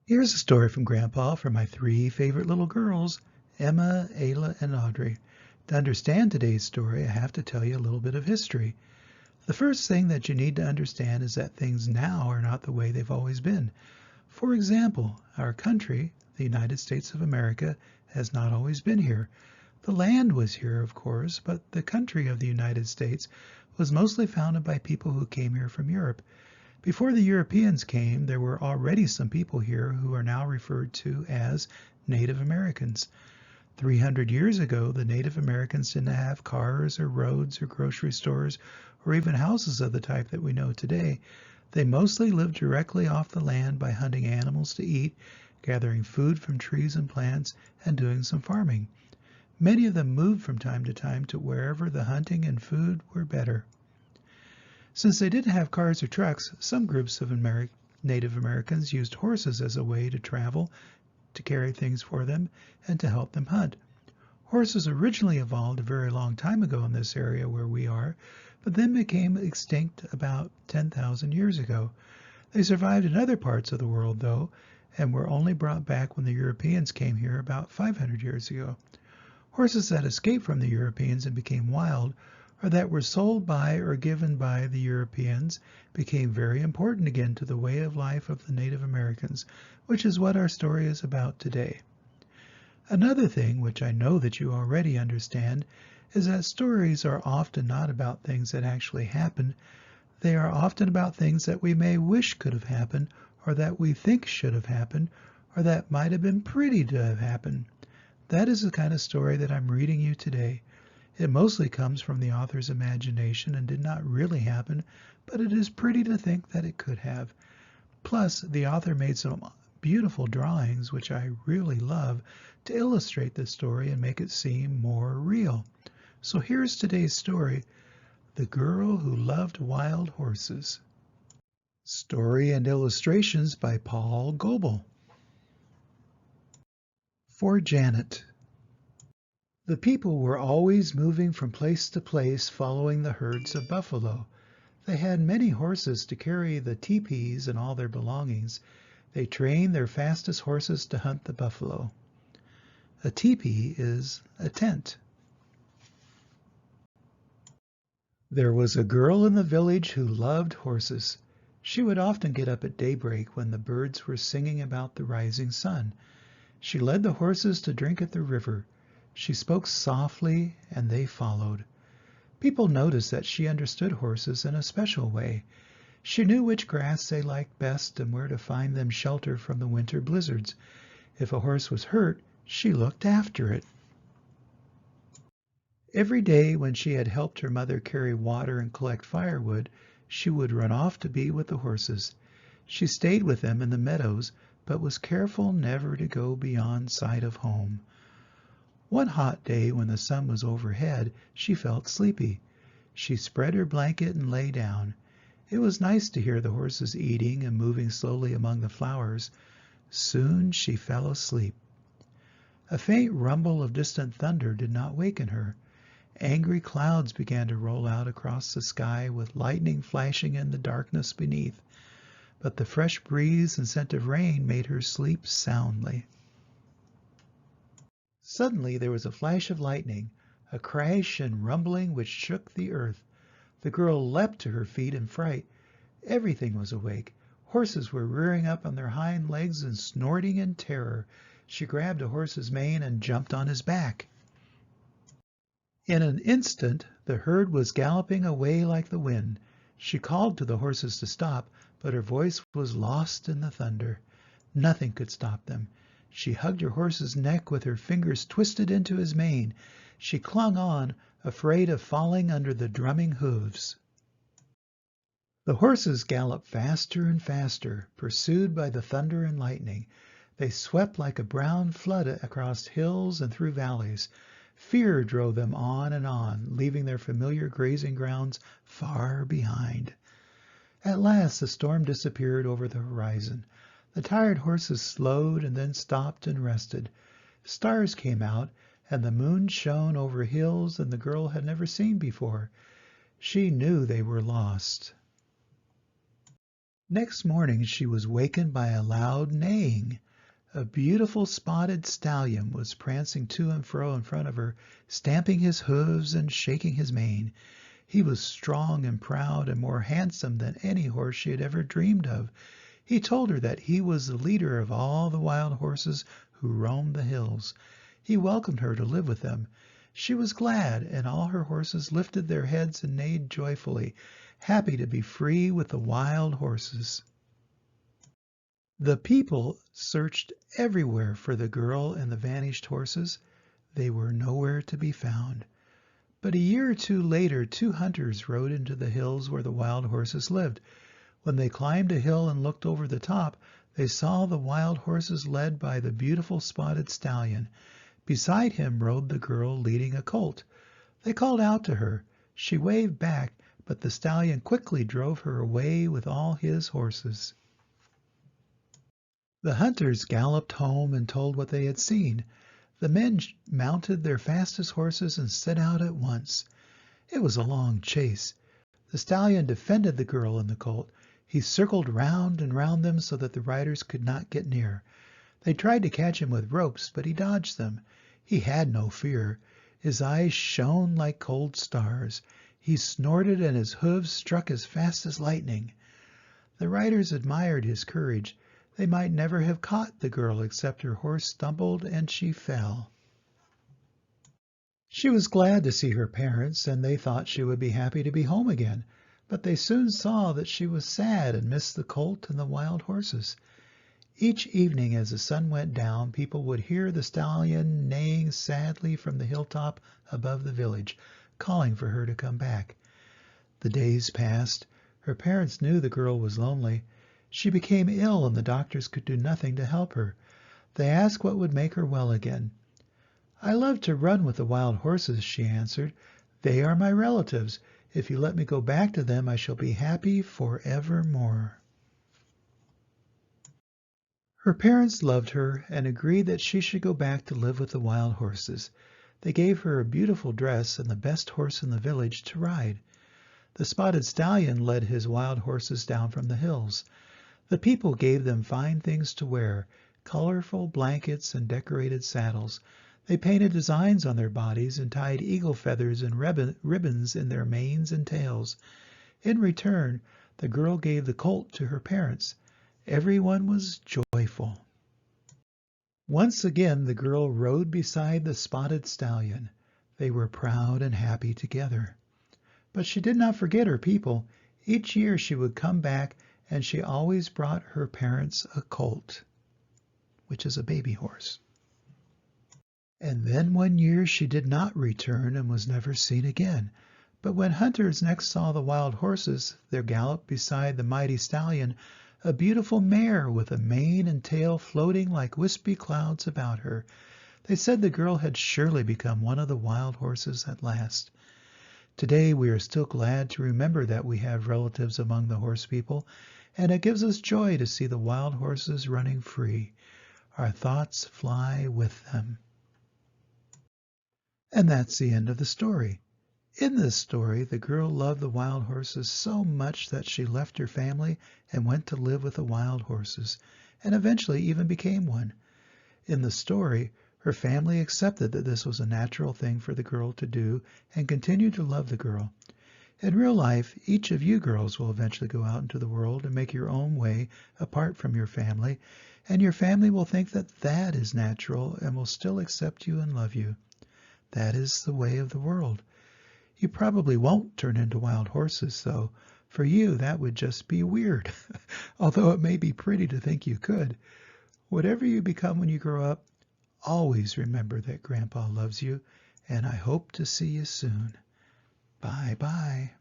Here's a story from Grandpa for my three favorite little girls, Emma, Ayla, and Audrey. To understand today's story, I have to tell you a little bit of history. The first thing that you need to understand is that things now are not the way they've always been. For example, our country, the United States of America, has not always been here. The land was here, of course, but the country of the United States was mostly founded by people who came here from Europe. Before the Europeans came, there were already some people here who are now referred to as Native Americans. 300 years ago, the Native Americans didn't have cars or roads or grocery stores or even houses of the type that we know today. They mostly lived directly off the land by hunting animals to eat, gathering food from trees and plants, and doing some farming. Many of them moved from time to time to wherever the hunting and food were better. Since they didn't have cars or trucks, some groups of Native Americans used horses as a way to travel, to carry things for them, and to help them hunt. Horses originally evolved a very long time ago in this area where we are, but then became extinct about 10,000 years ago. They survived in other parts of the world, though, and were only brought back when the Europeans came here about 500 years ago. Horses that escaped from the Europeans and became wild, or that were sold by or given by the Europeans, became very important again to the way of life of the Native Americans, which is what our story is about today. Another thing, which I know that you already understand, is that stories are often not about things that actually happen. They are often about things that we may wish could have happened, or that we think should have happened, or that might have been pretty to have happened. That is the kind of story that I'm reading you today. It mostly comes from the author's imagination and did not really happen, but it is pretty to think that it could have. Plus, the author made some beautiful drawings, which I really love, to illustrate this story and make it seem more real. So here's today's story, The Girl Who Loved Wild Horses. Story and illustrations by Paul Goebel. For Janet. The people were always moving from place to place following the herds of buffalo. They had many horses to carry the teepees and all their belongings. They trained their fastest horses to hunt the buffalo. A teepee is a tent. There was a girl in the village who loved horses. She would often get up at daybreak when the birds were singing about the rising sun. She led the horses to drink at the river. She spoke softly, and they followed. People noticed that she understood horses in a special way. She knew which grass they liked best and where to find them shelter from the winter blizzards. If a horse was hurt, she looked after it. Every day when she had helped her mother carry water and collect firewood, she would run off to be with the horses. She stayed with them in the meadows, but was careful never to go beyond sight of home. One hot day when the sun was overhead, she felt sleepy. She spread her blanket and lay down. It was nice to hear the horses eating and moving slowly among the flowers. Soon she fell asleep. A faint rumble of distant thunder did not waken her. Angry clouds began to roll out across the sky with lightning flashing in the darkness beneath. But the fresh breeze and scent of rain made her sleep soundly. Suddenly there was a flash of lightning, a crash and rumbling which shook the earth. The girl leapt to her feet in fright. Everything was awake. Horses were rearing up on their hind legs and snorting in terror. She grabbed a horse's mane and jumped on his back. In an instant the herd was galloping away like the wind. She called to the horses to stop, but her voice was lost in the thunder. Nothing could stop them. She hugged her horse's neck with her fingers twisted into his mane. She clung on, afraid of falling under the drumming hooves. The horses galloped faster and faster, pursued by the thunder and lightning. They swept like a brown flood across hills and through valleys. Fear drove them on and on, leaving their familiar grazing grounds far behind. At last the storm disappeared over the horizon. The tired horses slowed and then stopped and rested. Stars came out, and the moon shone over hills that the girl had never seen before. She knew they were lost. Next morning she was wakened by a loud neighing. A beautiful spotted stallion was prancing to and fro in front of her, stamping his hooves and shaking his mane. He was strong and proud and more handsome than any horse she had ever dreamed of. He told her that he was the leader of all the wild horses who roamed the hills. He welcomed her to live with them. She was glad, and all her horses lifted their heads and neighed joyfully, happy to be free with the wild horses. The people searched everywhere for the girl and the vanished horses. They were nowhere to be found. But a year or two later, two hunters rode into the hills where the wild horses lived. When they climbed a hill and looked over the top, they saw the wild horses led by the beautiful spotted stallion. Beside him rode the girl leading a colt. They called out to her. She waved back, but the stallion quickly drove her away with all his horses. The hunters galloped home and told what they had seen. The men mounted their fastest horses and set out at once. It was a long chase. The stallion defended the girl and the colt. He circled round and round them so that the riders could not get near. They tried to catch him with ropes, but he dodged them. He had no fear. His eyes shone like cold stars. He snorted and his hoofs struck as fast as lightning. The riders admired his courage. They might never have caught the girl except her horse stumbled and she fell. She was glad to see her parents, and they thought she would be happy to be home again. But they soon saw that she was sad and missed the colt and the wild horses. Each evening as the sun went down, people would hear the stallion neighing sadly from the hilltop above the village, calling for her to come back. The days passed. Her parents knew the girl was lonely. She became ill, and the doctors could do nothing to help her. They asked what would make her well again. "I love to run with the wild horses," she answered. "They are my relatives. If you let me go back to them, I shall be happy forevermore." Her parents loved her and agreed that she should go back to live with the wild horses. They gave her a beautiful dress and the best horse in the village to ride. The spotted stallion led his wild horses down from the hills. The people gave them fine things to wear, colorful blankets and decorated saddles. They painted designs on their bodies and tied eagle feathers and ribbons in their manes and tails. In return, the girl gave the colt to her parents. Everyone was joyful. Once again the girl rode beside the spotted stallion. They were proud and happy together. But she did not forget her people. Each year she would come back, and she always brought her parents a colt, which is a baby horse. And then one year she did not return and was never seen again. But when hunters next saw the wild horses, there galloped beside the mighty stallion a beautiful mare with a mane and tail floating like wispy clouds about her. They said the girl had surely become one of the wild horses at last. Today we are still glad to remember that we have relatives among the horse people, and it gives us joy to see the wild horses running free. Our thoughts fly with them. And that's the end of the story. In this story, the girl loved the wild horses so much that she left her family and went to live with the wild horses, and eventually even became one. In the story, her family accepted that this was a natural thing for the girl to do and continued to love the girl. In real life, each of you girls will eventually go out into the world and make your own way apart from your family, and your family will think that that is natural and will still accept you and love you. That is the way of the world. You probably won't turn into wild horses, though. For you, that would just be weird, although it may be pretty to think you could. Whatever you become when you grow up, always remember that Grandpa loves you, and I hope to see you soon. Bye-bye.